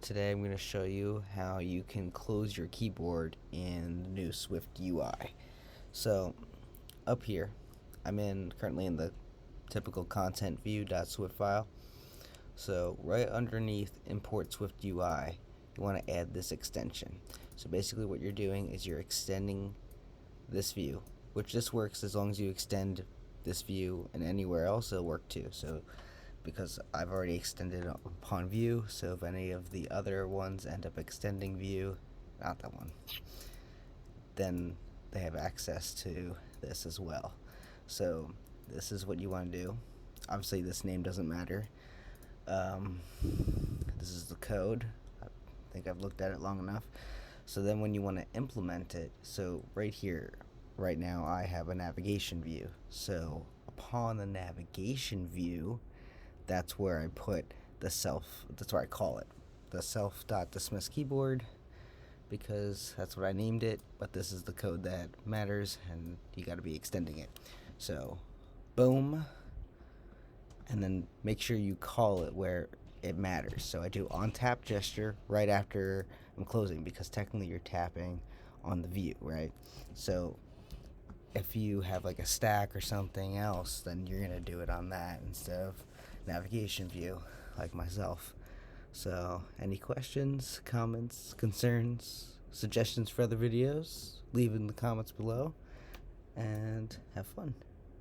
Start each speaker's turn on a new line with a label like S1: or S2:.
S1: today I'm going to show you how you can close your keyboard in the new SwiftUI. So up here, currently in the typical content view.swift file. So right underneath import SwiftUI, you want to add this extension. So basically what you're doing is you're extending this view, which this works as long as you extend this view and anywhere else it'll work too. So because I've already extended upon view, so if any of the other ones end up extending view, not that one, then they have access to this as well. So this is what you want to do. Obviously this name doesn't matter. This is the code. I think I've looked at it long enough. So then when you want to implement it, so right here, right now I have a navigation view. So upon the navigation view, that's where I put the that's where I call it, the self.dismiss keyboard, because that's what I named it, but this is the code that matters and you got to be extending it. So boom, and then make sure you call it where it matters. So I do on tap gesture right after I'm closing, because technically you're tapping on the view, right? So if you have like a stack or something else, then you're gonna do it on that instead of navigation view, like myself. So any questions, comments, concerns, suggestions for other videos, leave in the comments below, and have fun.